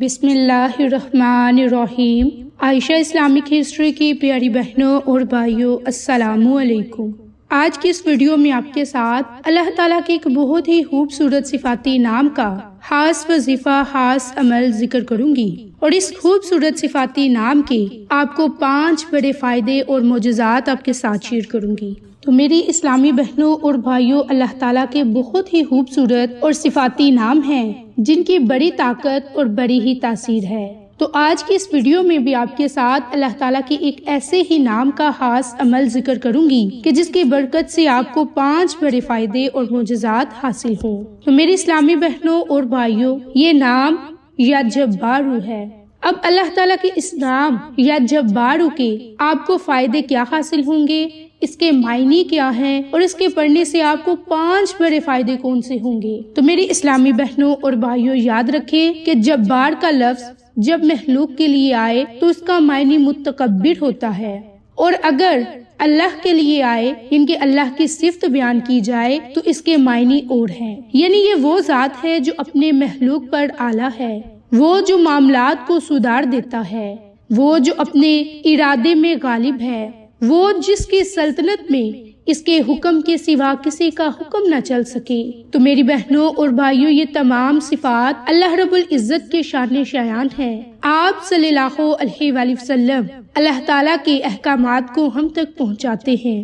بسم اللہ الرحمن الرحیم۔ عائشہ اسلامک ہسٹری کی پیاری بہنوں اور بھائیوں، السلام علیکم۔ آج کی اس ویڈیو میں آپ کے ساتھ اللہ تعالیٰ کے ایک بہت ہی خوبصورت صفاتی نام کا خاص وظیفہ، خاص عمل ذکر کروں گی، اور اس خوبصورت صفاتی نام کے آپ کو 5 بڑے فائدے اور معجزات آپ کے ساتھ شیئر کروں گی۔ تو میری اسلامی بہنوں اور بھائیوں، اللہ تعالیٰ کے بہت ہی خوبصورت اور صفاتی نام ہیں جن کی بڑی طاقت اور بڑی ہی تاثیر ہے۔ تو آج کی اس ویڈیو میں بھی آپ کے ساتھ اللہ تعالیٰ کی ایک ایسے ہی نام کا خاص عمل ذکر کروں گی کہ جس کی برکت سے آپ کو 5 بڑے فائدے اور معجزات حاصل ہوں۔ تو میری اسلامی بہنوں اور بھائیوں، یہ نام یا جبارو ہے۔ اب اللہ تعالیٰ کے اس نام یا جبارو کے آپ کو فائدے کیا حاصل ہوں گے، اس کے معنی کیا ہیں، اور اس کے پڑھنے سے آپ کو 5 بڑے فائدے کون سے ہوں گے۔ تو میری اسلامی بہنوں اور بھائیوں، یاد رکھیں کہ جبار کا لفظ جب مخلوق کے لیے آئے تو اس کا معنی متکبر ہوتا ہے، اور اگر اللہ کے لیے آئے ان کے اللہ کی صفت بیان کی جائے تو اس کے معنی اور ہیں، یعنی یہ وہ ذات ہے جو اپنے مخلوق پر اعلیٰ ہے، وہ جو معاملات کو سدھار دیتا ہے، وہ جو اپنے ارادے میں غالب ہے، وہ جس کی سلطنت میں اس کے حکم کے سوا کسی کا حکم نہ چل سکے۔ تو میری بہنوں اور بھائیوں، یہ تمام صفات اللہ رب العزت کے شان شایان ہیں۔ آپ صلی اللہ علیہ وآلہ وسلم اللہ تعالیٰ کے احکامات کو ہم تک پہنچاتے ہیں،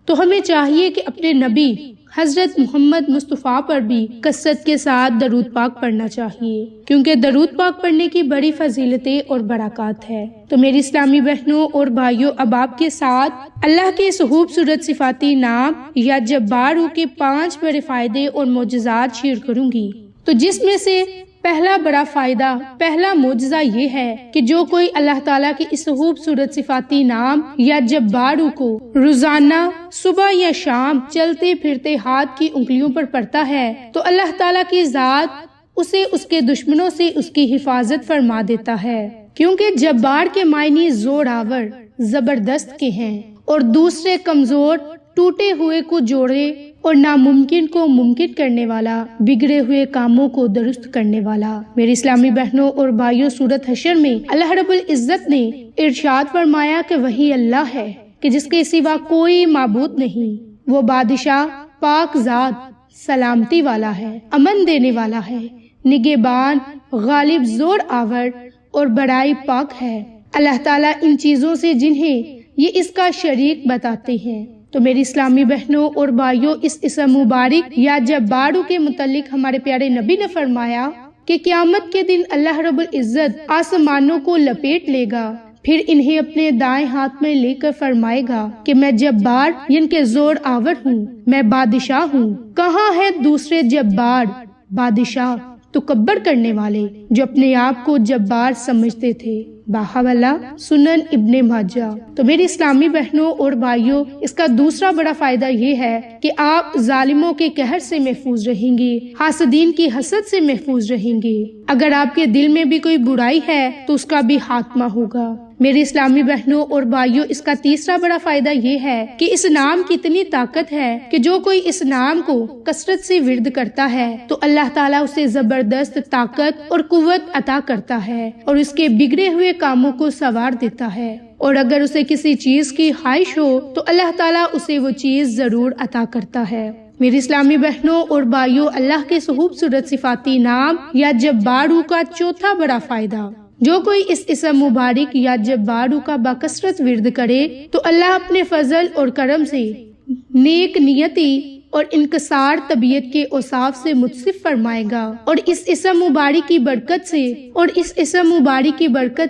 تو ہمیں چاہیے کہ اپنے نبی حضرت محمد مصطفیٰ پر بھی کثرت کے ساتھ درود پاک پڑھنا چاہیے، کیونکہ درود پاک پڑھنے کی بڑی فضیلتیں اور برکات ہے۔ تو میری اسلامی بہنوں اور بھائیوں، اب آپ کے ساتھ اللہ کے اس خوبصورت صفاتی نام یا جبارو کے 5 بڑے فائدے اور معجزات شیئر کروں گی۔ تو جس میں سے پہلا بڑا فائدہ، پہلا معجزہ یہ ہے کہ جو کوئی اللہ تعالیٰ کے اس خوبصورت صفاتی نام یا جبارو کو روزانہ صبح یا شام چلتے پھرتے ہاتھ کی انگلیوں پر پڑھتا ہے تو اللہ تعالیٰ کی ذات اسے اس کے دشمنوں سے اس کی حفاظت فرما دیتا ہے، کیونکہ جبار کے معنی زور آور، زبردست کے ہیں، اور دوسرے کمزور، ٹوٹے ہوئے کو جوڑے اور ناممکن کو ممکن کرنے والا، بگڑے ہوئے کاموں کو درست کرنے والا۔ میری اسلامی بہنوں اور بھائیوں، سورۃ حشر میں اللہ رب العزت نے ارشاد فرمایا کہ وہی اللہ ہے کہ جس کے سوا کوئی معبود نہیں، وہ بادشاہ، پاک ذات، سلامتی والا ہے، امن دینے والا ہے، نگہبان، غالب، زور آور اور بڑائی پاک ہے۔ اللہ تعالیٰ ان چیزوں سے جنہیں یہ اس کا شریک بتاتے ہیں۔ تو میری اسلامی بہنوں اور بھائیوں، اس اسم مبارک یا جبارو کے متعلق ہمارے پیارے نبی نے فرمایا کہ قیامت کے دن اللہ رب العزت آسمانوں کو لپیٹ لے گا، پھر انہیں اپنے دائیں ہاتھ میں لے کر فرمائے گا کہ میں جبار یعنی کہ زور آور ہوں، میں بادشاہ ہوں۔ کہاں ہے دوسرے جبار، بادشاہ، تکبر کرنے والے جو اپنے آپ کو جبار سمجھتے تھے؟ باحوالہ، سنن ابن ماجہ۔ تو میری اسلامی بہنوں اور بھائیوں، اس کا دوسرا بڑا فائدہ یہ ہے کہ آپ ظالموں کے قہر سے محفوظ رہیں گے، حاسدین کی حسد سے محفوظ رہیں گے۔ اگر آپ کے دل میں بھی کوئی برائی ہے تو اس کا بھی خاتمہ ہوگا۔ میری اسلامی بہنوں اور بھائیوں، اس کا تیسرا بڑا فائدہ یہ ہے کہ اس نام کی اتنی طاقت ہے کہ جو کوئی اس نام کو کثرت سے ورد کرتا ہے تو اللہ تعالیٰ اسے زبردست طاقت اور قوت عطا کرتا ہے اور اس کے بگڑے ہوئے کاموں کو سنوار دیتا ہے، اور اگر اسے کسی چیز کی خواہش ہو تو اللہ تعالیٰ اسے وہ چیز ضرور عطا کرتا ہے۔ میری اسلامی بہنوں اور بھائیوں، اللہ کے خوبصورت صفاتی نام یا جبارو کا چوتھا بڑا فائدہ، جو کوئی اس اسم مبارک یا جبارو کا بکثرت ورد کرے تو اللہ اپنے فضل اور کرم سے نیک نیتی اور انکسار طبیعت کے اوصاف سے متصف فرمائے گا، اور اس اسم مبارک کی برکت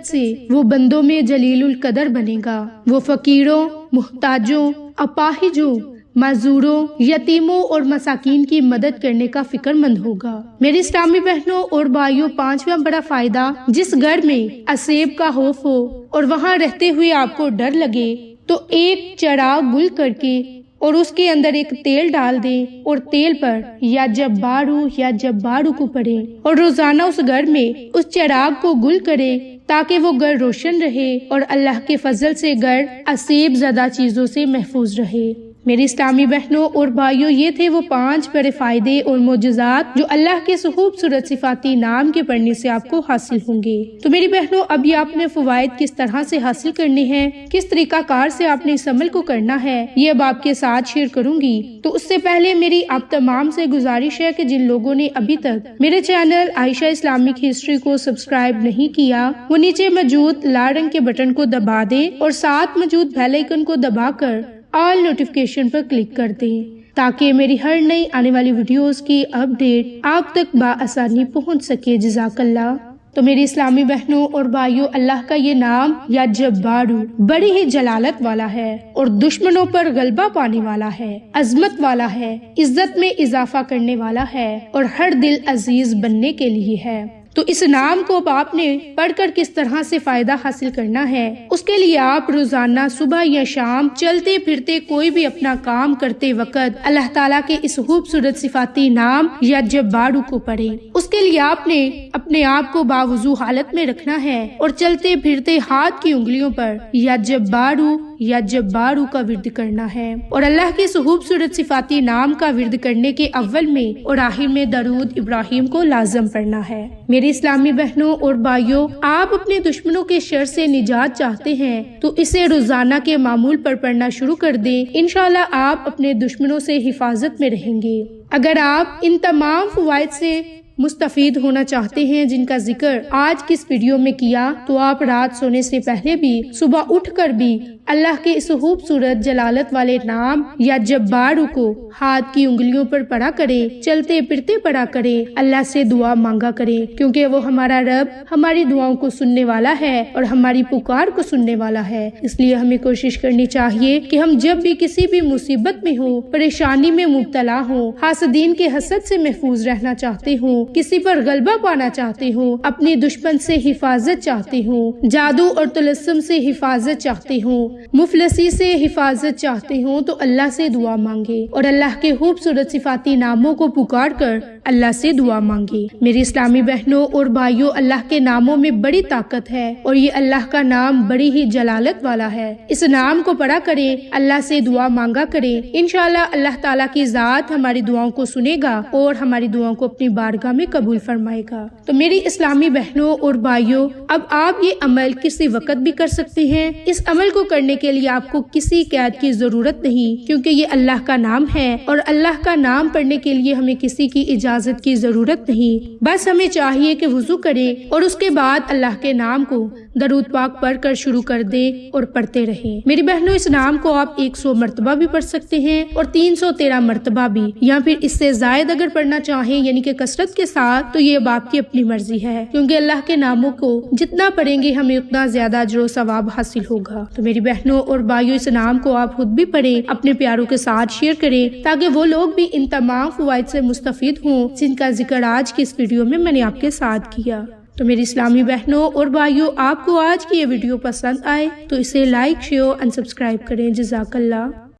سے وہ بندوں میں جلیل القدر بنے گا، وہ فقیروں، محتاجوں، اپاہجوں، معذوروں، یتیموں اور مساکین کی مدد کرنے کا فکر مند ہوگا۔ میری اسلامی بہنوں اور بھائیوں، 5واں بڑا فائدہ، جس گھر میں اسیب کا خوف ہو اور وہاں رہتے ہوئے آپ کو ڈر لگے تو ایک چراغ گل کر کے اور اس کے اندر ایک تیل ڈال دیں اور تیل پر یا جبارو کو پڑھیں، اور روزانہ اس گھر میں اس چراغ کو گل کریں تاکہ وہ گھر روشن رہے اور اللہ کے فضل سے گھر اسیب زدہ چیزوں سے محفوظ رہے۔ میری اسلامی بہنوں اور بھائیوں، یہ تھے وہ 5 بڑے فائدے اور معجزات جو اللہ کے خوبصورت صفاتی نام کے پڑھنے سے آپ کو حاصل ہوں گے۔ تو میری بہنوں، اب یہ آپ نے فوائد کس طرح سے حاصل کرنے ہیں، کس طریقہ کار سے آپ نے اس عمل کو کرنا ہے، یہ اب آپ کے ساتھ شیئر کروں گی۔ تو اس سے پہلے میری آپ تمام سے گزارش ہے کہ جن لوگوں نے ابھی تک میرے چینل عائشہ اسلامک ہسٹری کو سبسکرائب نہیں کیا، وہ نیچے موجود لال رنگ کے بٹن کو دبا دیں اور ساتھ موجود بیل آئیکن کو دبا کر آل نوٹیفیکیشن پر کلک کر دیں تاکہ میری ہر نئی آنے والی ویڈیوز کی اپڈیٹ آپ تک بآسانی پہنچ سکے۔ جزاک اللہ۔ تو میری اسلامی بہنوں اور بھائیوں، اللہ کا یہ نام یا جبارو بڑی ہی جلالت والا ہے اور دشمنوں پر غلبہ پانے والا ہے، عظمت والا ہے، عزت میں اضافہ کرنے والا ہے اور ہر دل عزیز بننے کے لیے ہے۔ تو اس نام کو آپ نے پڑھ کر کس طرح سے فائدہ حاصل کرنا ہے، اس کے لیے آپ روزانہ صبح یا شام چلتے پھرتے کوئی بھی اپنا کام کرتے وقت اللہ تعالیٰ کے اس خوبصورت صفاتی نام یا جبارو کو پڑھیں۔ اس کے لیے آپ نے اپنے آپ کو باوضو حالت میں رکھنا ہے اور چلتے پھرتے ہاتھ کی انگلیوں پر یا جبارو کا ورد کرنا ہے اور اللہ کے اس خوبصورت صفاتی نام کا ورد کرنے کے اول میں اور آخر میں درود ابراہیم کو لازم پڑھنا ہے۔ میری اسلامی بہنوں اور بھائیوں، آپ اپنے دشمنوں کے شر سے نجات چاہتے ہیں تو اسے روزانہ کے معمول پر پڑھنا شروع کر دیں۔ انشاءاللہ آپ اپنے دشمنوں سے حفاظت میں رہیں گے۔ اگر آپ ان تمام فوائد سے مستفید ہونا چاہتے ہیں جن کا ذکر آج کس ویڈیو میں کیا، تو آپ رات سونے سے پہلے بھی صبح اٹھ کر بھی اللہ کے اس خوبصورت جلالت والے نام یا جبارو کو ہاتھ کی انگلیوں پر پڑھا کریں، چلتے پھرتے پڑھا کریں، اللہ سے دعا مانگا کریں، کیونکہ وہ ہمارا رب ہماری دعاؤں کو سننے والا ہے اور ہماری پکار کو سننے والا ہے۔ اس لیے ہمیں کوشش کرنی چاہیے کہ ہم جب بھی کسی بھی مصیبت میں ہوں، پریشانی میں مبتلا ہوں، حاسدین کے حسد سے محفوظ رہنا چاہتے ہوں، کسی پر غلبہ پانا چاہتے ہوں، اپنے دشمن سے حفاظت چاہتے ہوں، جادو اور طلسم سے حفاظت چاہتے ہوں، مفلسی سے حفاظت چاہتے ہوں، تو اللہ سے دعا مانگے اور اللہ کے خوبصورت صفاتی ناموں کو پکار کر اللہ سے دعا مانگے۔ میری اسلامی بہنوں اور بھائیوں، اللہ کے ناموں میں بڑی طاقت ہے اور یہ اللہ کا نام بڑی ہی جلالت والا ہے۔ اس نام کو پڑھا کریں، اللہ سے دعا مانگا کریں، انشاءاللہ اللہ تعالیٰ کی ذات ہماری دعاؤں کو سنے گا اور ہماری دعاؤں کو اپنی بارگاہ میں قبول فرمائے گا۔ تو میری اسلامی بہنوں اور بھائیوں، اب آپ یہ عمل کسی وقت بھی کر سکتے ہیں۔ اس عمل کو کرنے کے لیے آپ کو کسی قید کی ضرورت نہیں، کیونکہ یہ اللہ کا نام ہے اور اللہ کا نام پڑھنے کے لیے ہمیں کسی کی اجازت کی ضرورت نہیں۔ بس ہمیں چاہیے کہ وضو کریں اور اس کے بعد اللہ کے نام کو درود پاک پڑھ کر شروع کر دیں اور پڑھتے رہیں۔ میری بہنوں، اس نام کو آپ 100 مرتبہ بھی پڑھ سکتے ہیں اور 313 مرتبہ بھی، یا پھر اس سے زائد اگر پڑھنا چاہیں یعنی کہ کثرت کے ساتھ، تو یہ اب آپ کی اپنی مرضی ہے، کیونکہ اللہ کے ناموں کو جتنا پڑھیں گے ہمیں اتنا زیادہ اجر و ثواب حاصل ہوگا۔ تو میری بہنوں اور بھائیوں، اس نام کو آپ خود بھی پڑھیں، اپنے پیاروں کے ساتھ شیئر کریں تاکہ وہ لوگ بھی ان تمام فوائد سے مستفید ہوں جن کا ذکر آج کی اس ویڈیو میں نے آپ کے ساتھ کیا۔ تو میری اسلامی بہنوں اور بھائیوں، آپ کو آج کی یہ ویڈیو پسند آئے تو اسے لائک، شیئر اور سبسکرائب کریں۔ جزاک اللہ۔